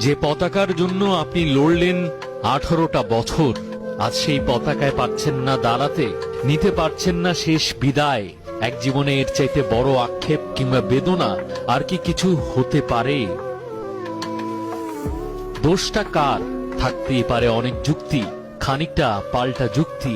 যে পতাকার জন্য আপনি লড়লেন 18টা বছর, আজ সেই পতাকায় পারছেন না দাঁড়াতে, নিতে পারছেন না শেষ বিদায়। এক জীবনে এর চাইতে বড় আক্ষেপ কিংবা বেদনা আর কি কিছু হতে পারে? দোষটা কার? থাকতেই পারে অনেক যুক্তি, খানিকটা পাল্টা যুক্তি,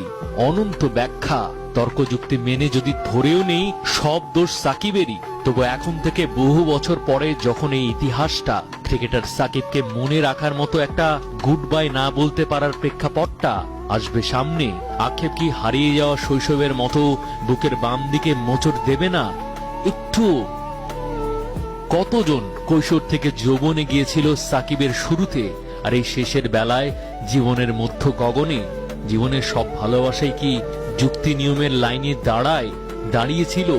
অনন্ত ব্যাখ্যা। তর্কযুক্তি মেনে যদি ধরেও নেই সব দোষ সাকিবেরই, তবু এখন থেকে বহু বছর পরে যখন এই ইতিহাসটা ক্রিকেটার সাকিবকে মনে রাখার মতো একটা গুড বাই না বলতে পারার প্রেক্ষাপটটা আসবে সামনে, আক্ষেপ কি হারিয়ে যাওয়া শৈশবের মতো বুকের বাম দিকে মোচড় দেবে না একটু? কতজন কৈশোর থেকে যৌবনে গিয়েছিল সাকিবের শুরুতে, আর এই শেষের বেলায় জীবনের মধ্য গগনে জীবনের সব ভালোবাসাই কি যুক্তি নিয়মের লাইনে দাঁড়িয়েছিল?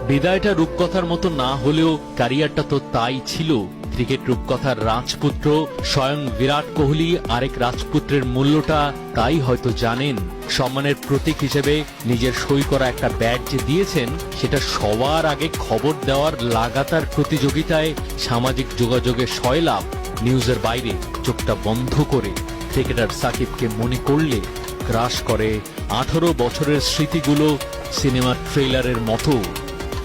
বিদায়টা রূপকথার মতো না হলেও ক্যারিয়ারটা তো তাই ছিল। ক্রিকেট রূপকথার রাজপুত্র স্বয়ং বিরাট কোহলি আরেক রাজপুত্রের মূল্যটা তাই হয়তো জানেন। সম্মানের প্রতীক হিসেবে নিজের সই করা একটা ব্যাট যে দিয়েছেন, সেটা সবার আগে খবর দেওয়ার লাগাতার প্রতিযোগিতায় সামাজিক যোগাযোগের সয়লাভ। নিউজের বাইরে চোখটা বন্ধ করে ক্রিকেটার সাকিবকে মনে করলে গ্রাস করে 18 বছরের স্মৃতিগুলো সিনেমার ট্রেলারের মতো।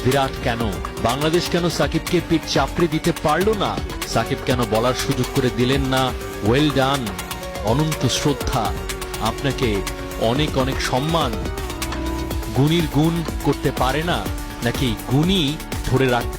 বিরাট কেন, বাংলাদেশ কেন সাকিবকে পিঠ চাপড়ে দিতে পারল না? সাকিব কেন বলার সুযোগ করে দিলেন না ওয়েল ডান, অনন্ত শ্রদ্ধা, আপনাকে অনেক অনেক সম্মান? গুণীর গুণ করতে পারে না, নাকি গুণী ধরে রাখতে